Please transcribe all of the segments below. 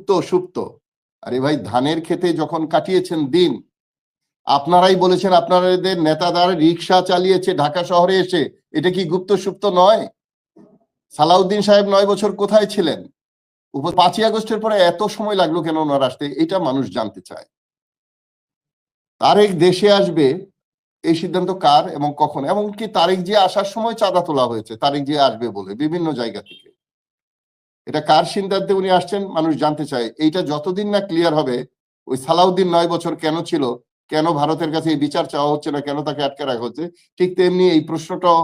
গুপ্ত সুপ্ত। আরে ভাই, ধানের খেতে যখন কাটিয়েছেন দিন, আপনারাই বলেছেন আপনাদের নেতাদের রিক্সা চালিয়েছে ঢাকা শহরে এসে, এটা কি গুপ্ত সুপ্ত নয়? সালাউদ্দিন সাহেব 9 বছর কোথায় ছিলেন? 5ই আগস্টের পরে এত সময় লাগলো কেন ওনার আসতে, এটা মানুষ জানতে চায়। তারেক দেশে আসবে এই সিদ্ধান্ত কার এবং কখন? এমনকি তারেক জিয়া আসার সময় চাঁদা তোলা হয়েছে তারেক জিয়া আসবে বলে বিভিন্ন জায়গা থেকে। এটা কার সিদ্ধান্তে উনি আসছেন মানুষ জানতে চায়। এইটা যতদিন না ক্লিয়ার হবে, ওই সালাউদ্দিন 9 বছর কেন ছিল, কেন ভারতের কাছে এই বিচার চাওয়া হচ্ছে না, কেন তাকে আটকে রাখা হচ্ছে, ঠিক তেমনি এই প্রশ্নটাও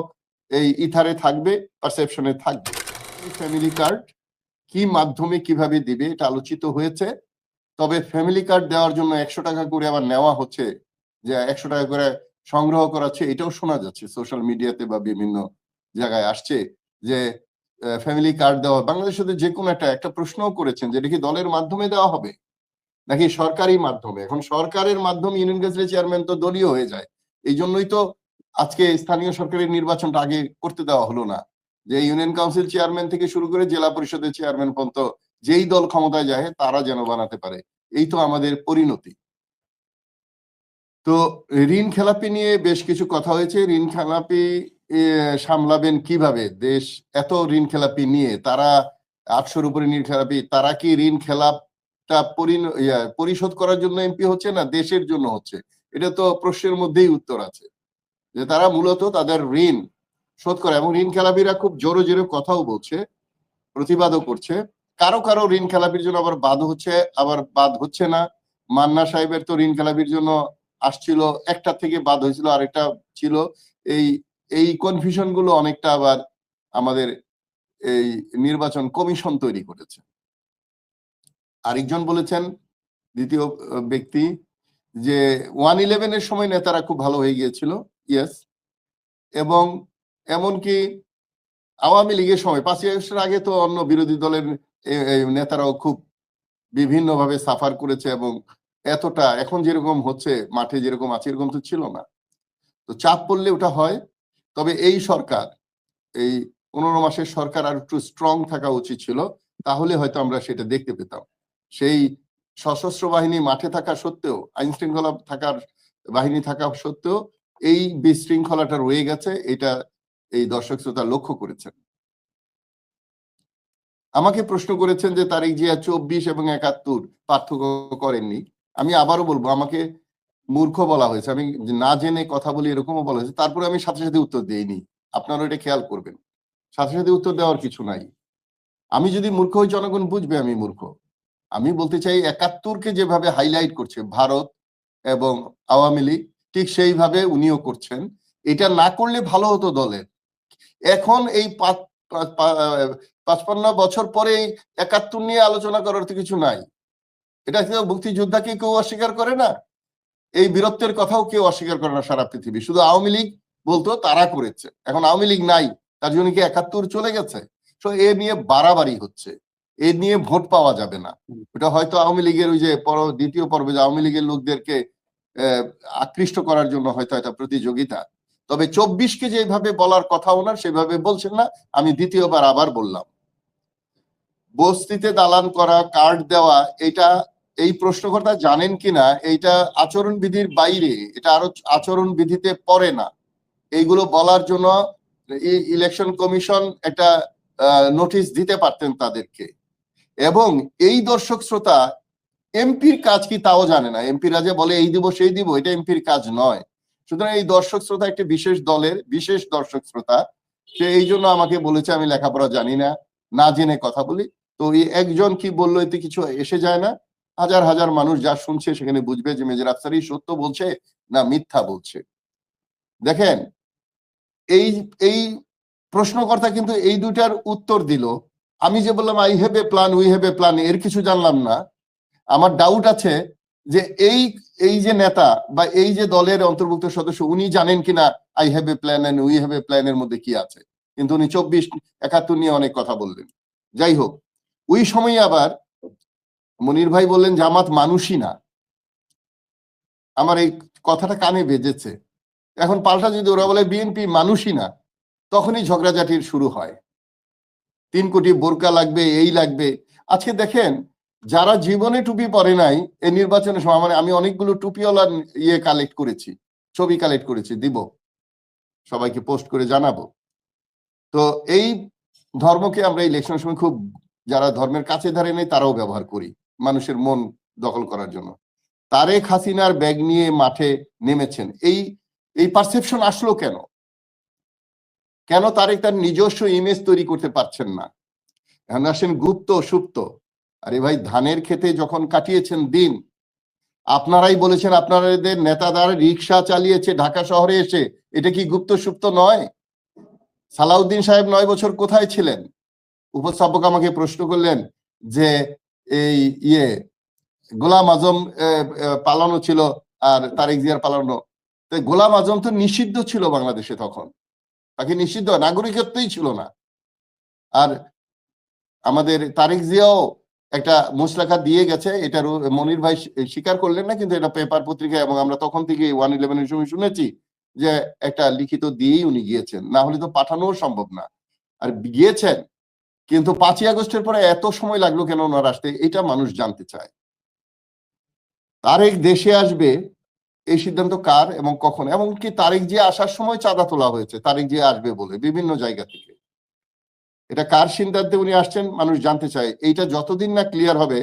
এই ইথারে থাকবে, পারসেপশনে থাকবে। ফ্যামিলি কার্ড কি মাধ্যমে কিভাবে দিবে এটা আলোচিত হয়েছে। তবে ফ্যামিলি কার্ড দেওয়ার জন্য 100 টাকা করে আবার নেওয়া হচ্ছে, যে 100 টাকা করে সংগ্রহ করাচ্ছে, এটাও শোনা যাচ্ছে সোশ্যাল মিডিয়াতে বা বিভিন্ন জায়গায় আসছে যে ফ্যামিলি কার্ড দেওয়া। বাংলাদেশের যে কোনো একটা প্রশ্নও করেছেন যে এটা কি দলের মাধ্যমে দেওয়া হবে নাকি সরকারি মাধ্যমে। এখন সরকারের মাধ্যমে ইউনিয়ন কাউন্সিলের চেয়ারম্যান তো দলীয় হয়ে যায়, এই জন্যই তো আজকে স্থানীয় সরকারের নির্বাচনটা আগে করতে দেওয়া হলো না, যে ইউনিয়ন কাউন্সিল চেয়ারম্যান থেকে শুরু করে জেলা পরিষদের চেয়ারম্যান পর্যন্ত যেই দল ক্ষমতায় যায় তারা যেন বানাতে পারে। এই তো আমাদের পরিণতি। তো ঋণ খেলাপি নিয়ে বেশ কিছু কথা হয়েছে। ঋণ খেলাপি সামলাবেন কিভাবে? দেশ এত ঋণ খেলাপি নিয়ে, তারা 800-র উপরে ঋণ খেলাপি, তারা কি ঋণ খেলাপটা পরিশোধ করার জন্য এমপি হচ্ছে না দেশের জন্য হচ্ছে? এটা তো প্রশ্নের মধ্যেই উত্তর আছে, যে তারা মূলত তাদের ঋণ শোধ করে। এবং ঋণ খেলাপিরা খুব জোরে জোরে কথাও বলছে, প্রতিবাদও করছে। কারো কারো ঋণ খেলাপির জন্য আবার বাদ হচ্ছে, আবার বাদ হচ্ছে না। মান্না সাহেবের তো ঋণ খেলাপির জন্য আসছিল, একটা থেকে বাদ হয়েছিল, আরেকটা ছিল। এই এই কনফিউশন গুলো অনেকটা আবার আমাদের এই নির্বাচন কমিশন তৈরি করেছে। আরেকজন বলেছেন, দ্বিতীয় ব্যক্তি, যে 111-এর সময় নেতারা খুব ভালো হয়ে গিয়েছিল। ইয়েস, এবং এমনকি আওয়ামী লীগের সময় 5ই আগস্টের আগে তো অন্য বিরোধী দলের নেতারাও খুব বিভিন্নভাবে সাফার করেছে, এবং এতটা এখন যেরকম হচ্ছে মাঠে যেরকম আছে এরকম তো ছিল না। তো চাপ পড়লে ওটা হয়। তবে এই সরকার, এই 15 মাসের সরকার আর একটু স্ট্রং থাকা উচিত ছিল, তাহলে হয়তো আমরা সেটা দেখতে পেতাম। সেই সশস্ত্র বাহিনী মাঠে থাকা সত্ত্বেও, আইন শৃঙ্খলা থাকার বাহিনী থাকা সত্ত্বেও এই বিশৃঙ্খলাটা রয়ে গেছে, এটা এই দর্শক শ্রোতা লক্ষ্য করেছেন। আমাকে প্রশ্ন করেছেন যে তারেক জিয়া 24 এবং 71 পার্থক্য করেননি। আমি আবারও বলবো, আমাকে মূর্খ বলা হয়েছে, আমি না জেনে কথা বলি এরকমও বলা হয়েছে, তারপরে আমি সাথে সাথে উত্তর দেইনি। আপনারা এটা খেয়াল করবেন, সাথে সাথে উত্তর দেওয়ার কিছু নাই। আমি যদি মূর্খ হই জনগণ বুঝবে আমি মূর্খ। আমি বলতে চাই 71-কে যেভাবে হাইলাইট করছে ভারত এবং আওয়ামী লীগ, ঠিক সেইভাবে উনিও করছেন। এটা না করলে ভালো হতো দলের। এখন এই 55 বছর পরে 71 নিয়ে আলোচনা করার তো কিছু নাই। এটা মুক্তিযোদ্ধাকে কেউ অস্বীকার করে না, এই বীরত্বের কথাও কেউ অস্বীকার করে না সারা পৃথিবী। শুধু আওয়ামী লীগ বলতো তারা করেছে, এখন আওয়ামী লীগ নাই, তার জন্য কি 71 চলে গেছে? তো এ নিয়ে বাড়াবাড়ি হচ্ছে, এ নিয়ে ভোট পাওয়া যাবে না। ওটা হয়তো আওয়ামী লীগের ওই যে দ্বিতীয় পর্বে যে আওয়ামী লীগের লোকদেরকে আকৃষ্ট করার জন্য হয়তো একটা প্রতিযোগিতা। তবে 24-কে যেভাবে বলার কথা ওনার সেভাবে বলছেন না। আমি দ্বিতীয়বার আবার বললাম, বস্তিতে দালান করা, কার্ড দেওয়া, এটা এই প্রশ্নকর্তা জানেন কিনা এইটা আচরণ বিধির বাইরে, এটা আরো আচরণ বিধিতে পড়ে না। এইগুলো বলার জন্য ইলেকশন কমিশন একটা নোটিশ দিতে পারতেন তাদেরকে। এবং এই দর্শক শ্রোতা এমপির কাজ কি তাও জানে না। এমপিরা যে বলে এই দিব সেই দিব, এটা এমপির কাজ নয়। সুতরাং এই দর্শক শ্রোতা একটি বিশেষ দলের বিশেষ দর্শক শ্রোতা, সে এই জন্য আমাকে বলেছে আমি লেখাপড়া জানি না, না জেনে কথা বলি। তো এই একজন কি বললো এতে কিছু এসে যায় না। হাজার হাজার মানুষ যা শুনছে সেখানে বুঝবে যে মেজর আফসারই সত্য বলছে না মিথ্যা বলছে। দেখেন, এই এই প্রশ্নকর্তা কিন্তু এই দুইটার উত্তর দিল। আমি যে বললাম I have a plan, we have a plan, এর কিছু জানলাম না। আমার ডাউট আছে যে এই যে নেতা বা এই যে দলের অন্তর্ভুক্ত সদস্য, উনি জানেন কিনা I have a plan and we have a plan এর মধ্যে কি আছে। কিন্তু উনি 24-71 নিয়ে অনেক কথা বললেন। যাই হোক, ওই সময় আবার মনির ভাই বললেন জামাত মানুষই না। আমার এই কথাটা কানে বেজেছে। এখন পাল্টা যদি ওরা বলে বিএনপি মানুষই না, তখনই ঝগড়াঝাটির শুরু হয়। 3 কোটি বোরকা লাগবে, এই লাগবে। আজকে দেখেন যারা জীবনে টুপি পরে নাই এই নির্বাচনের সময়, মানে আমি অনেকগুলো টুপিওয়ালা কালেক্ট করেছি, ছবি কালেক্ট করেছি, দিব, সবাইকে পোস্ট করে জানাবো। তো এই ধর্মকে আমরা ইলেকশনের সময় খুব, যারা ধর্মের কাছে ধারে নেই তারাও ব্যবহার করি মানুষের মন দখল করার জন্য। তারেক হাসিনার ব্যাগ নিয়ে মাঠে নেমেছেন, এই পারসেপশন আসলো কেন? কেন তারেক তার নিজস্ব ইমেজ তৈরি করতে পারছেন না? এখন আসেন গুপ্ত সুপ্ত। আরে ভাই, ধানের খেতে যখন কাটিয়েছেন দিন, আপনারাই বলেছেন আপনাদের নেতাদার রিক্সা চালিয়েছে ঢাকা শহরে এসে, এটা কি গুপ্ত সুপ্ত নয়? সালাউদ্দিন সাহেব 9 বছর কোথায় ছিলেন? উপস্থাপক আমাকে প্রশ্ন করলেন যে এই গোলাম আজম পালানো ছিল আর তারেক জিয়ার পালানো, তো গোলাম আজম তো নিষিদ্ধ ছিল বাংলাদেশে তখন, তাকে নিষিদ্ধ, নাগরিকত্বই ছিল না। আর আমাদের তারেক জিয়াও একটা মুচলেখা দিয়ে গেছে, এটার মনির ভাই স্বীকার করলেন না, কিন্তু এটা পেপার পত্রিকায়, এবং আমরা তখন থেকে 111-এর সময় শুনেছি যে একটা লিখিত দিয়েই উনি গিয়েছেন, না হলে তো পাঠানোও সম্ভব না। আর গিয়েছেন, কিন্তু 5ই আগস্টের পরে এত সময় লাগলো কেন ওনার আসতে, এটা মানুষ জানতে চায়। তারেক দেশে আসবে এই সিদ্ধান্ত কার এবং কখন? এমনকি তারেক জিয়া আসার সময় চাঁদা তোলা হয়েছে তারেক জিয়া আসবে বলে বিভিন্ন জায়গা থেকে। এটা কার সিদ্ধান্তে উনি আসছেন মানুষ জানতে চায়। এইটা যতদিন না ক্লিয়ার হবে,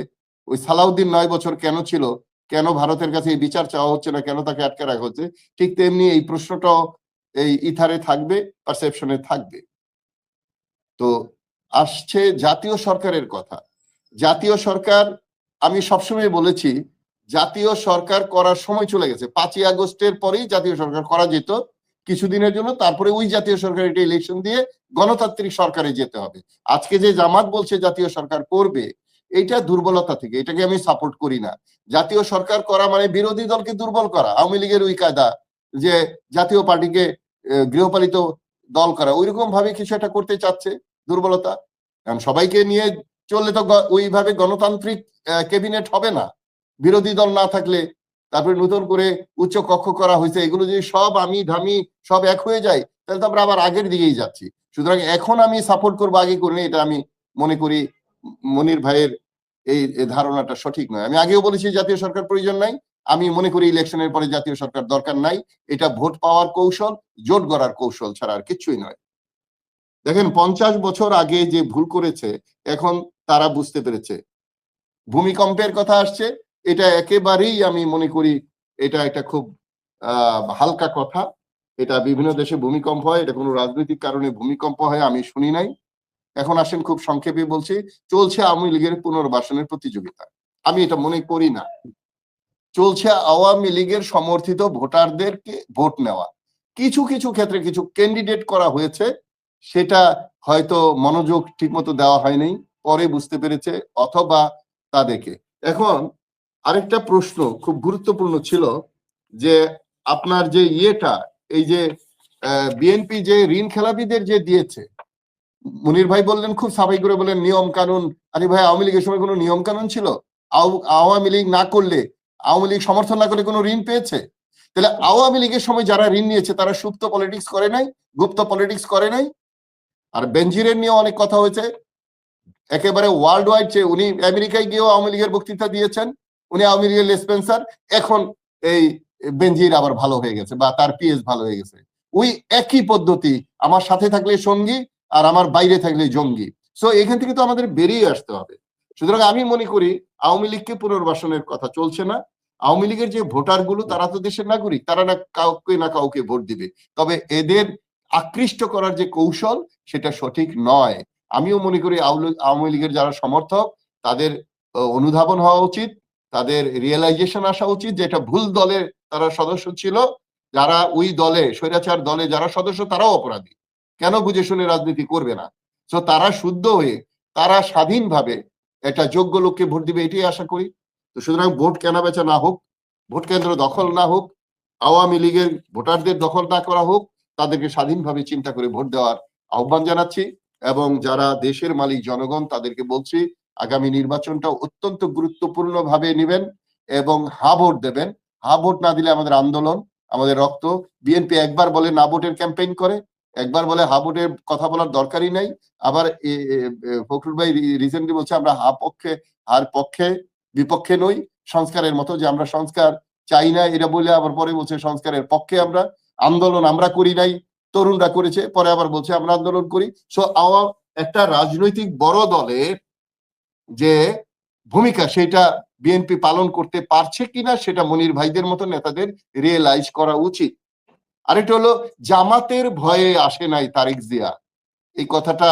ওই সালাউদ্দিন 9 বছর কেন ছিল, কেন ভারতের কাছে এই বিচার চাওয়া হচ্ছে না, কেন তাকে আটকে রাখা হচ্ছে, ঠিক তেমনি এই প্রশ্নটাও এই ইথারে থাকবে, পারসেপশনে থাকবে। তো আসছে জাতীয় সরকারের কথা। জাতীয় সরকার, আমি সবসময় বলেছি জাতীয় সরকার করার সময় চলে গেছে। 5ই আগস্টের পরেই জাতীয় সরকার করা যেত কিছুদিনের জন্য, তারপরে ওই জাতীয় সরকার এটা ইলেকশন দিয়ে গণতান্ত্রিক সরকারে যেতে হবে। আজকে যে জামাত বলছে জাতীয় সরকার করবে, এইটা দুর্বলতা থেকে, এটাকে আমি সাপোর্ট করি না। জাতীয় সরকার করা মানে বিরোধী দলকে দুর্বল করা। আওয়ামী লীগের ওই কায়দা যে জাতীয় পার্টিকে গৃহপালিত দল করা, ওইরকম ভাবে কিছু একটা করতে চাচ্ছে, দুর্বলতা। কারণ সবাইকে নিয়ে চললে তো ওইভাবে গণতান্ত্রিক ক্যাবিনেট হবে না, বিরোধী দল না থাকলে। তারপরে নতুন করে উচ্চ কক্ষ করা হয়েছে, এগুলো যদি সব আমি ধামি সব এক হয়ে যায়, তাহলে তো আমরা আবার আগের দিকেই যাচ্ছি। সুতরাং এখন আমি সাপোর্ট করবো আগে করিনি, এটা আমি মনে করি মনির ভাইয়ের এই ধারণাটা সঠিক নয়। আমি আগেও বলেছি জাতীয় সরকার প্রয়োজন নাই, আমি মনে করি ইলেকশনের পরে জাতীয় সরকার দরকার নাই। এটা ভোট পাওয়ার কৌশল, জোট গড়ার কৌশল ছাড়া আর কিছুই নয়। দেখেন 50 বছর আগে যে ভুল করেছে এখন তারা বুঝতে পেরেছে। ভূমিকম্পের কথা আসছে, এটা একেবারেই আমি মনে করি এটা একটা খুব হালকা কথা। এটা বিভিন্ন দেশে ভূমিকম্প হয়, এটা কোনো রাজনৈতিক কারণে ভূমিকম্প হয় আমি শুনি নাই। এখন আসেন খুব সংক্ষেপে বলছি, চলছে আওয়ামী লীগের পুনর্বাসনের প্রতিযোগিতা। আমি এটা মনে করি না। চলছে আওয়ামী লীগের সমর্থিত ভোটারদেরকে ভোট নেওয়া। কিছু কিছু ক্ষেত্রে কিছু ক্যান্ডিডেট করা হয়েছে, সেটা হয়তো মনোযোগ ঠিকমতো দেওয়া হয়নি, পরে বুঝতে পেরেছে, অথবা তাদেরকে। এখন আরেকটা প্রশ্ন খুব গুরুত্বপূর্ণ ছিল যে আপনার যে এই যে বিএনপি যে ঋণ খেলাপিদের যে দিয়েছে, মুনির ভাই বললেন খুব সাফাই করে বললেন নিয়ম কানুন। আরে ভাই, আওয়ামী লীগের সময় কোনো নিয়ম কানুন ছিল? আওয়ামী লীগ না করলে, আওয়ামী লীগ সমর্থন না করলে কোনো ঋণ পেয়েছে? তাহলে আওয়ামী লীগের সময় যারা ঋণ নিয়েছে তারা সুপ্ত পলিটিক্স করে নাই, গুপ্ত পলিটিক্স করে নাই। আর বেনজিরের নিয়ে অনেক কথা হয়েছে, একেবারে ওয়ার্ল্ড ওয়াইড, উনি আমেরিকায় গিয়েও আওয়ামী লীগের বক্তৃতা দিয়েছেন, উনি আওয়ামী লীগের লেসপেন্সার। এখন এই বেনজির আবার ভালো হয়ে গেছে বা তার পিএস ভালো হয়ে গেছে। ওই একই পদ্ধতি, আমার সাথে থাকলে সঙ্গী আর আমার বাইরে থাকলে জঙ্গি। সো এখান থেকে তো আমাদের বেরিয়ে আসতে হবে। সুতরাং আমি মনে করি আওয়ামী লীগকে পুনর্বাসনের কথা চলছে না। আওয়ামী লীগের যে ভোটার গুলো তারা তো দেশের নাগরিক, তারা না কাউকে ভোট দিবে। তবে এদের আকৃষ্ট করার যে কৌশল সেটা সঠিক নয়। আমিও মনে করি আওয়ামী লীগের যারা সমর্থক তাদের অনুধাবন হওয়া উচিত, তাদের রিয়েলাইজেশন আসা উচিত যে এটা ভুল দলের তারা সদস্য ছিল। যারা ওই দলে, স্বৈরাচার দলে যারা সদস্য তারাও অপরাধী, কেন বুঝে শুনে রাজনীতি করবে না? তো তারা শুদ্ধ হয়ে তারা স্বাধীনভাবে একটা যোগ্য লোককে ভোট দিবে, এটাই আশা করি। তো সুতরাং ভোট কেনা বেচা না হোক, ভোট কেন্দ্র দখল না হোক, আওয়ামী লীগের ভোটারদের দখল না করা হোক, তাদেরকে স্বাধীনভাবে চিন্তা করে ভোট দেওয়ার আহ্বান জানাচ্ছি। এবং যারা দেশের মালিক জনগণ তাদেরকে বলছি আগামী নির্বাচনটা অত্যন্ত গুরুত্বপূর্ণ ভাবে নেবেন এবং হা ভোট দেবেন। হা ভোট না দিলে আমাদের আন্দোলন, আমাদের রক্ত। বিএনপি একবার বলে না ভোটের ক্যাম্পেইন করে, একবার বলে হাবুটের কথা বলার দরকারই নাই, আবার ফখরুল ভাই রিসেন্টলি বলছে আমরা হার পক্ষে বিপক্ষে নই, সংস্কারের মতো, যে আমরা সংস্কার চাই না এটা বলে আবার পরে বলছে সংস্কারের পক্ষে আমরা, আন্দোলন আমরা করি নাই, তরুণরা করেছে, পরে আবার বলছে আমরা আন্দোলন করি। সো একটা রাজনৈতিক বড় দলের যে ভূমিকা সেটা বিএনপি পালন করতে পারছে কিনা সেটা মনির ভাইদের মতো নেতাদের রিয়েলাইজ করা উচিত। আরেকটা হলো জামাতের ভয়ে আসে নাই তারেক জিয়া, এই কথাটা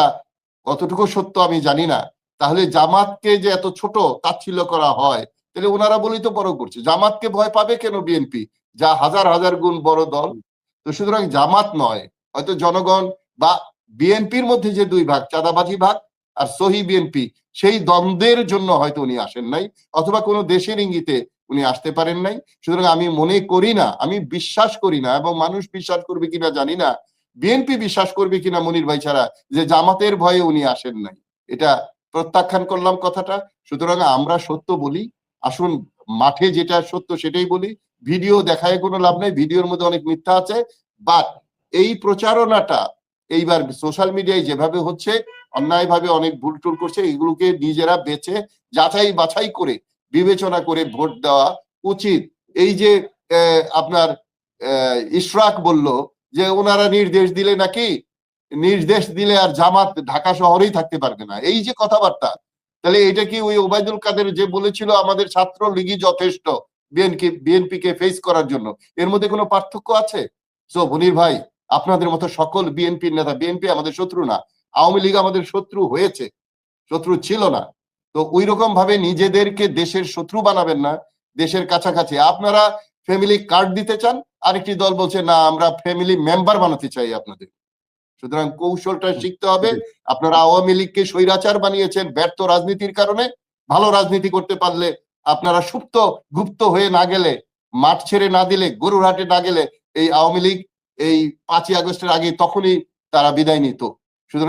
কতটুকু সত্য আমি জানি না। তাহলে জামাতকে যে এত ছোট তাচ্ছিল্য করা হয়, তাহলে ওনারা বলেই তো বড় করছে, জামাতকে ভয় পাবে কেন বিএনপি, যা হাজার হাজার গুণ বড় দল। তো সুতরাং জামাত নয়, হয়তো জনগণ বা বিএনপির মধ্যে যে দুই ভাগ, চাঁদাবাজি ভাগ আর সহি বিএনপি, সেই দ্বন্দ্বের জন্য হয়তো উনি আসেন নাই, অথবা কোনো দেশের ইঙ্গিতে উনি আসতে পারেন নাই। সুতরাং আমি মনে করি না, আমি বিশ্বাস করি না, এবং মানুষ বিশ্বাস করবে কিনা জানি না, বিএনপি বিশ্বাস করবে কিনা মনির ভাই ছাড়া, যে জামাতের ভয়ে উনি আসেন নাই। এটা প্রত্যাখ্যান করলাম কথাটা। সুতরাং আমরা সত্য বলি, আসুন মাঠে যেটা সত্য সেটাই বলি। ভিডিও দেখায় কোনো লাভ নেই, ভিডিওর মধ্যে অনেক মিথ্যা আছে। বাট এই প্রচারণাটা এইবার সোশ্যাল মিডিয়ায় যেভাবে হচ্ছে, অন্যায়ভাবে অনেক ভুল টুল করছে, এগুলোকে নিজেরা বেছে যাচাই বাছাই করে বিবেচনা করে ভোট দেওয়া উচিত। এই যে আপনার ইশরাক বলল যে ওনারা নির্দেশ দিলে নাকি, নির্দেশ দিলে আর জামাত ঢাকা শহরেই থাকতে পারবে না, এই যে কথাবার্তা, তাহলে এটা কি ওই ওবায়দুল কাদের যে বলেছিল আমাদের ছাত্র লীগই যথেষ্ট বিএনপি কে ফেস করার জন্য, এর মধ্যে কোনো পার্থক্য আছে? সো মনির ভাই, আপনাদের মতো সকল বিএনপির নেতা, বিএনপি আমাদের শত্রু না, আওয়ামী লীগ আমাদের শত্রু হয়েছে, শত্রু ছিল না। তো ওই রকম ভাবে নিজেদেরকে দেশের শত্রু বানাবেন না, দেশের কাছাকাছি। আপনারা ফ্যামিলি কার্ড দিতে চান, আরেকটি দল বলছে না আমরা ফ্যামিলি মেম্বার বানাতে চাই আপনাদের। সুতরাং কৌশলটা শিখতে হবে। আপনারা আওয়ামী লীগকে স্বৈরাচার বানিয়েছেন ব্যর্থ রাজনীতির কারণে, ভালো রাজনীতি করতে পারলে আপনারা সুপ্ত গুপ্ত হয়ে না গেলে, মাঠ ছেড়ে না দিলে, গরুর হাটে না গেলে, এই আওয়ামী লীগ এই 5ই আগস্টের আগে তখনই তারা বিদায় নিত। সুতরাং